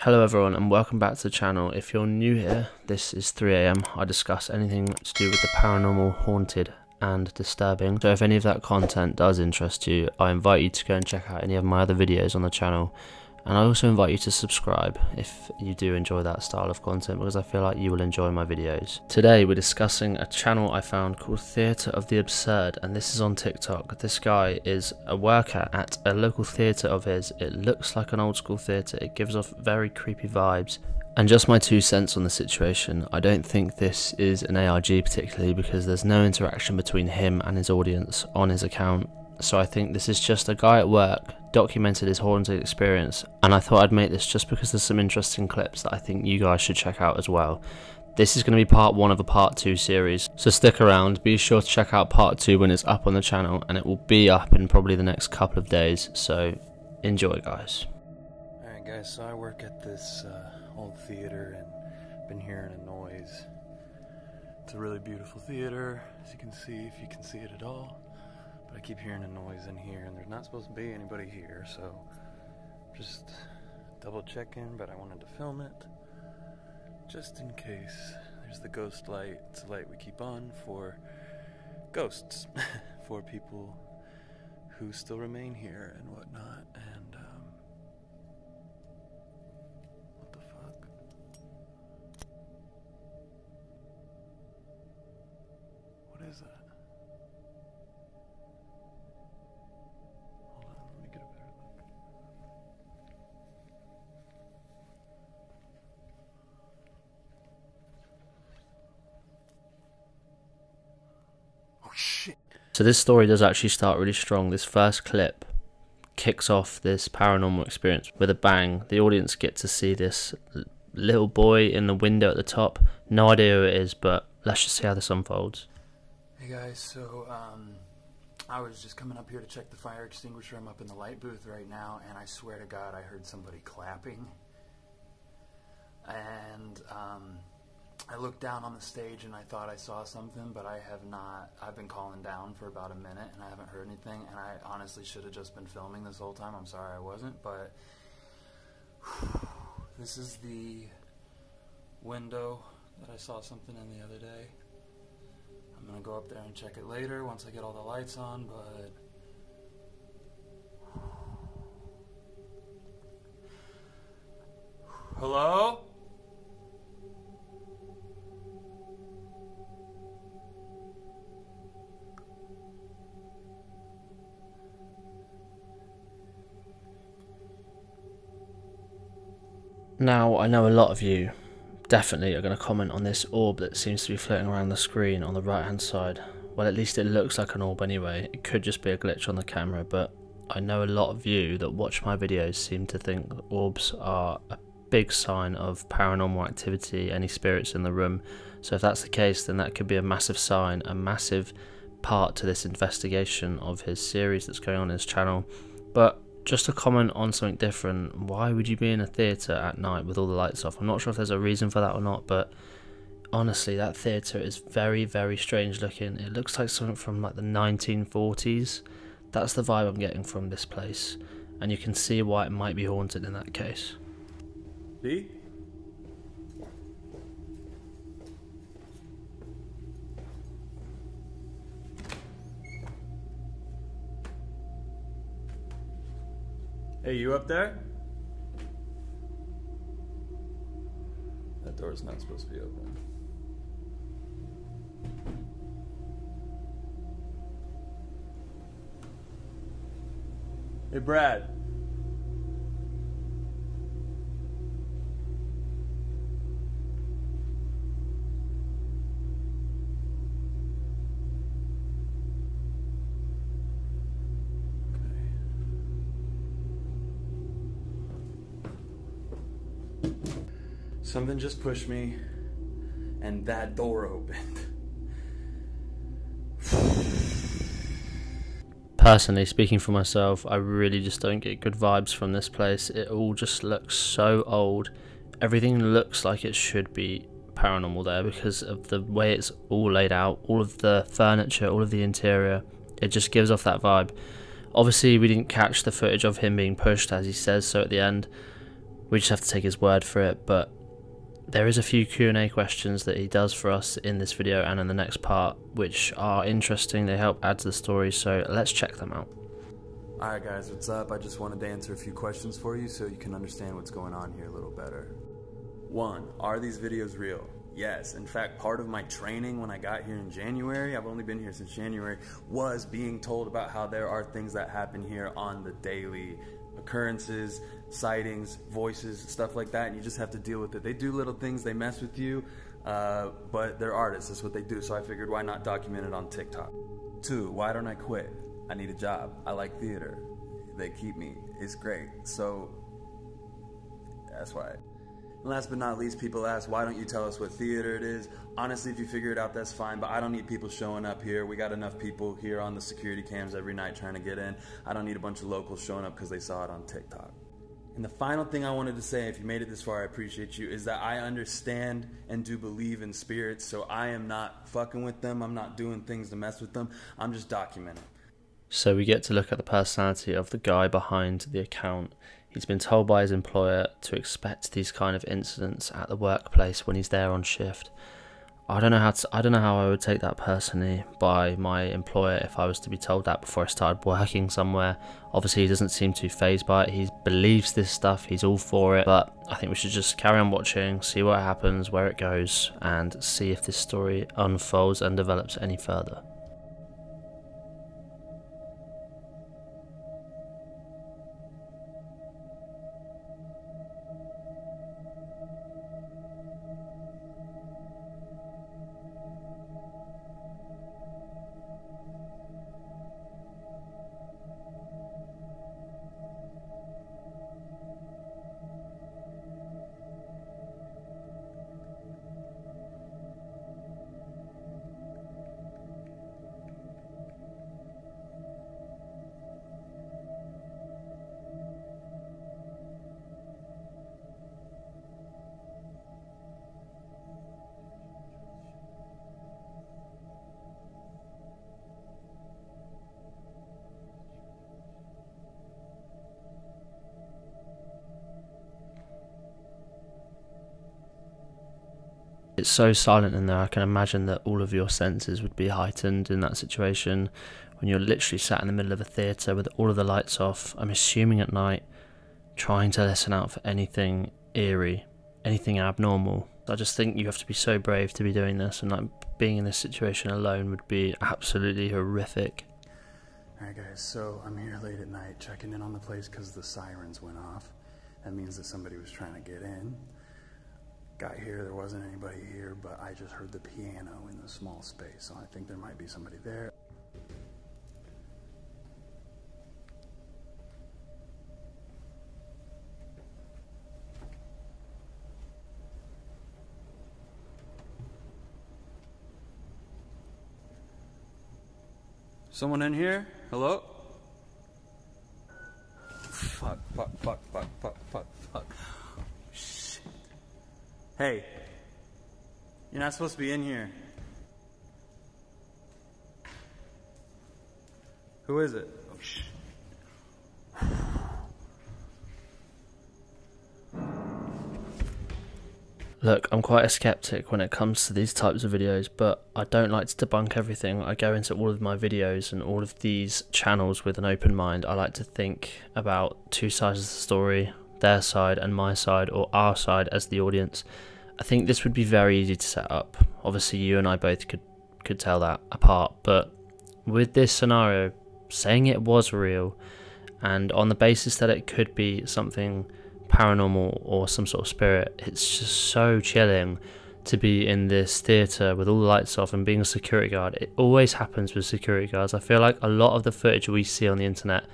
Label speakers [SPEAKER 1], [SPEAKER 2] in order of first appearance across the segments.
[SPEAKER 1] Hello everyone and welcome back to the channel. If you're new here, this is 3am. I discuss anything to do with the paranormal, haunted and disturbing. So if any of that content does interest you, I invite you to go and check out any of my other videos on the channel. And I also invite you to subscribe if you do enjoy that style of content, because I feel like you will enjoy my videos. Today we're discussing a channel I found called Theatre of the Absurd, and this is on TikTok. This guy is a worker at a local theatre of his. It looks like an old school theatre. It gives off very creepy vibes. And just my 2 cents on the situation, I don't think this is an ARG particularly, because there's no interaction between him and his audience on his account. So I think this is just a guy at work documented his haunted experience, and I thought I'd make this just because there's some interesting clips that I think you guys should check out as well. This is going to be part 1 of a part 2 series, so stick around. Be sure to check out part 2 when it's up on the channel, and it will be up in probably the next couple of days, so enjoy guys.
[SPEAKER 2] Alright guys, so I work at this old theater and been hearing a noise. It's a really beautiful theater, as you can see, if you can see it at all. But I keep hearing a noise in here, and there's not supposed to be anybody here, so just double checking, but I wanted to film it just in case. There's the ghost light. It's a light we keep on for ghosts, for people who still remain here and whatnot. And what the fuck? What is that?
[SPEAKER 1] So this story does actually start really strong. This first clip kicks off this paranormal experience with a bang. The audience get to see this little boy in the window at the top. No idea who it is, but let's just see how this unfolds.
[SPEAKER 2] Hey guys, so I was just coming up here to check the fire extinguisher. I'm up in the light booth right now, and I swear to God I heard somebody clapping. And I looked down on the stage and I thought I saw something, but I have not. I've been calling down for about a minute and I haven't heard anything, and I honestly should have just been filming this whole time. I'm sorry I wasn't, but this is the window that I saw something in the other day. I'm gonna go up there and check it later once I get all the lights on, but hello?
[SPEAKER 1] Now, I know a lot of you definitely are going to comment on this orb that seems to be floating around the screen on the right hand side. Well, at least it looks like an orb anyway. It could just be a glitch on the camera, but I know a lot of you that watch my videos seem to think orbs are a big sign of paranormal activity, any spirits in the room. So if that's the case, then that could be a massive sign, a massive part to this investigation of his series that's going on his channel. But just to comment on something different, why would you be in a theatre at night with all the lights off? I'm not sure if there's a reason for that or not, but honestly, that theatre is very, very strange looking. It looks like something from like the 1940s. That's the vibe I'm getting from this place, and you can see why it might be haunted in that case.
[SPEAKER 2] B? Hey, you up there? That door's not supposed to be open. Hey, Brad. Something just pushed me, and that door opened.
[SPEAKER 1] Personally, speaking for myself, I really just don't get good vibes from this place. It all just looks so old. Everything looks like it should be paranormal there because of the way it's all laid out, all of the furniture, all of the interior. It just gives off that vibe. Obviously we didn't catch the footage of him being pushed as he says so at the end, We just have to take his word for it. But there is a few Q&A questions that he does for us in this video and in the next part, which are interesting. They help add to the story, so let's check them out.
[SPEAKER 2] Alright guys, what's up? I just wanted to answer a few questions for you so you can understand what's going on here a little better. 1. Are these videos real? Yes. In fact, part of my training when I got here in January, I've only been here since January, was being told about how there are things that happen here on the daily. Occurrences, sightings, voices, stuff like that, and you just have to deal with it. They do little things, they mess with you, but they're artists, that's what they do, so I figured why not document it on TikTok. 2. Why don't I quit? I need a job. I like theater. They keep me. It's great. So that's why. And last but not least, people ask, why don't you tell us what theater it is? Honestly, if you figure it out, that's fine, but I don't need people showing up here. We got enough people here on the security cams every night trying to get in. I don't need a bunch of locals showing up because they saw it on TikTok. And the final thing I wanted to say, if you made it this far, I appreciate you, is that I understand and do believe in spirits, so I am not fucking with them. I'm not doing things to mess with them. I'm just documenting.
[SPEAKER 1] So we get to look at the personality of the guy behind the account. He's been told by his employer to expect these kind of incidents at the workplace when he's there on shift. I don't know how I would take that personally by my employer if I was to be told that before I started working somewhere. Obviously he doesn't seem too fazed by it. He believes this stuff, he's all for it, but I think we should just carry on watching, see what happens, where it goes, and see if this story unfolds and develops any further. It's so silent in there, I can imagine that all of your senses would be heightened in that situation when you're literally sat in the middle of a theatre with all of the lights off, I'm assuming at night, trying to listen out for anything eerie, anything abnormal. I just think you have to be so brave to be doing this, and like being in this situation alone would be absolutely horrific.
[SPEAKER 2] Alright guys, so I'm here late at night checking in on the place because the sirens went off. That means that somebody was trying to get in. Got here, there wasn't anybody here, but I just heard the piano in the small space, so I think there might be somebody there. Someone in here? Hello? Fuck. Shit. Hey, you're not supposed to be in here. Who is it? Oh, shit.
[SPEAKER 1] Look, I'm quite a skeptic when it comes to these types of videos, but I don't like to debunk everything. I go into all of my videos and all of these channels with an open mind. I like to think about two sides of the story, their side and my side, or our side as the audience. I think this would be very easy to set up. Obviously you and I both could tell that apart, but with this scenario, saying it was real, and on the basis that it could be something paranormal or some sort of spirit, it's just so chilling to be in this theatre with all the lights off and being a security guard. It always happens with security guards. I feel like a lot of the footage we see on the internet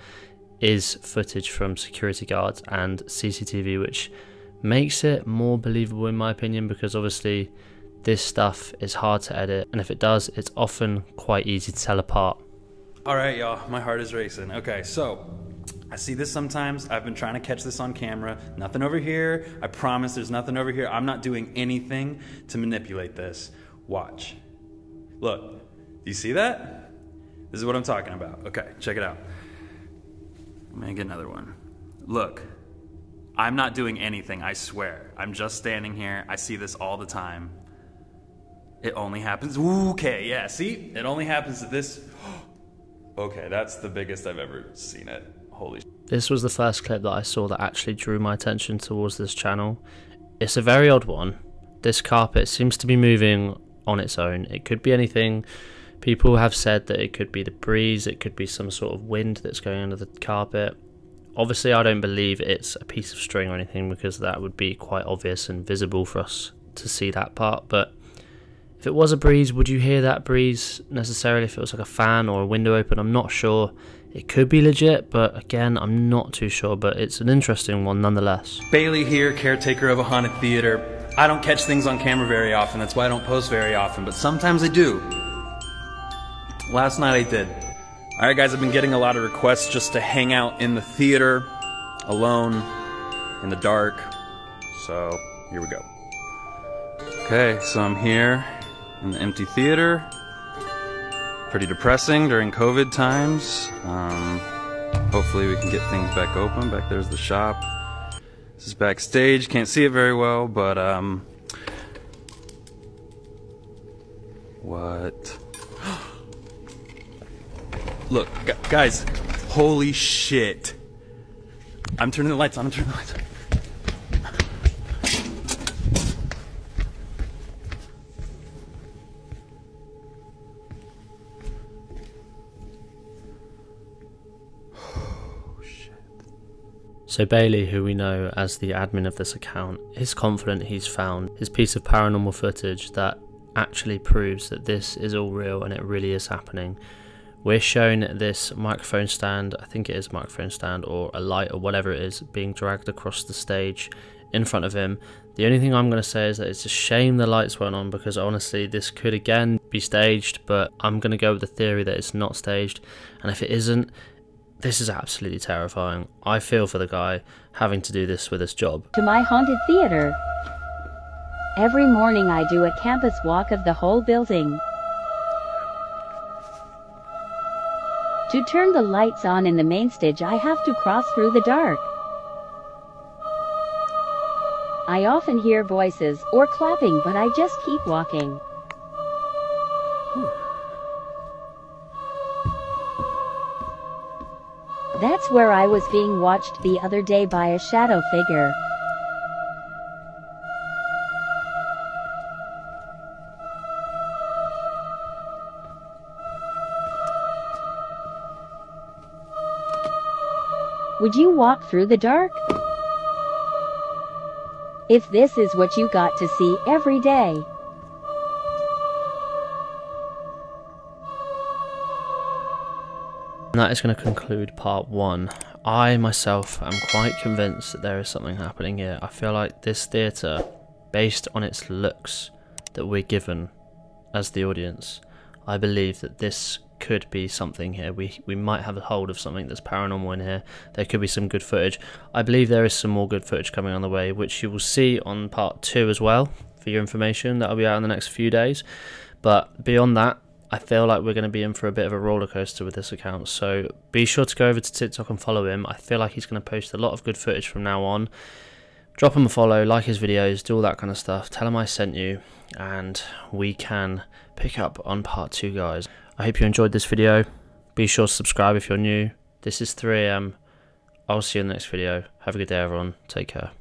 [SPEAKER 1] is footage from security guards and CCTV, which makes it more believable in my opinion, because obviously this stuff is hard to edit, and if it does, it's often quite easy to tell apart.
[SPEAKER 2] Alright y'all, my heart is racing. Okay, so I see this sometimes. I've been trying to catch this on camera. Nothing over here. I promise there's nothing over here. I'm not doing anything to manipulate this. Watch. Look, do you see that? This is what I'm talking about. Okay, check it out. I'm gonna get another one. Look,
[SPEAKER 3] I'm not doing anything, I swear. I'm just standing here. I see this all the time. It only happens. Okay, yeah, see? It only happens to this. Okay, that's the biggest I've ever seen it. Holy shit.
[SPEAKER 1] This was the first clip that I saw that actually drew my attention towards this channel. It's a very odd one. This carpet seems to be moving on its own. It could be anything. People have said that it could be the breeze, it could be some sort of wind that's going under the carpet. Obviously I don't believe it's a piece of string or anything, because that would be quite obvious and visible for us to see that part. But if it was a breeze, would you hear that breeze necessarily if it was like a fan or a window open? I'm not sure. It could be legit, but again, I'm not too sure, but it's an interesting one nonetheless.
[SPEAKER 3] Bailey here, caretaker of a haunted theater. I don't catch things on camera very often, that's why I don't post very often, but sometimes I do. Last night I did. Alright guys, I've been getting a lot of requests just to hang out in the theater, alone, in the dark, so here we go. Okay, so I'm here in the empty theater. Pretty depressing during COVID times. Hopefully we can get things back open. Back there's the shop. This is backstage. Can't see it very well, but what? Look, guys, holy shit. I'm turning the lights on, I'm turning the lights on.
[SPEAKER 1] So Bailey, who we know as the admin of this account, is confident he's found his piece of paranormal footage that actually proves that this is all real and it really is happening. We're shown this microphone stand, I think it is a microphone stand or a light or whatever it is, being dragged across the stage in front of him. The only thing I'm going to say is that it's a shame the lights weren't on, because honestly this could again be staged, but I'm going to go with the theory that it's not staged, and if it isn't, this is absolutely terrifying. I feel for the guy having to do this with his job.
[SPEAKER 4] To my haunted theater. Every morning I do a campus walk of the whole building. To turn the lights on in the main stage, I have to cross through the dark. I often hear voices or clapping, but I just keep walking. That's where I was being watched the other day by a shadow figure. Would you walk through the dark? If this is what you got to see every day.
[SPEAKER 1] And that is going to conclude part 1. I myself am quite convinced that there is something happening here. I feel like this theatre, based on its looks that we're given as the audience, I believe that this could be something here. We might have a hold of something that's paranormal in here. There could be some good footage. I believe there is some more good footage coming on the way, which you will see on part 2 as well, for your information. That'll be out in the next few days. But beyond that, I feel like we're going to be in for a bit of a roller coaster with this account, so be sure to go over to TikTok and follow him. I feel like he's going to post a lot of good footage from now on. Drop him a follow, like his videos, do all that kind of stuff. Tell him I sent you, and we can pick up on part 2, guys. I hope you enjoyed this video. Be sure to subscribe if you're new. This is 3am. I'll see you in the next video. Have a good day, everyone. Take care.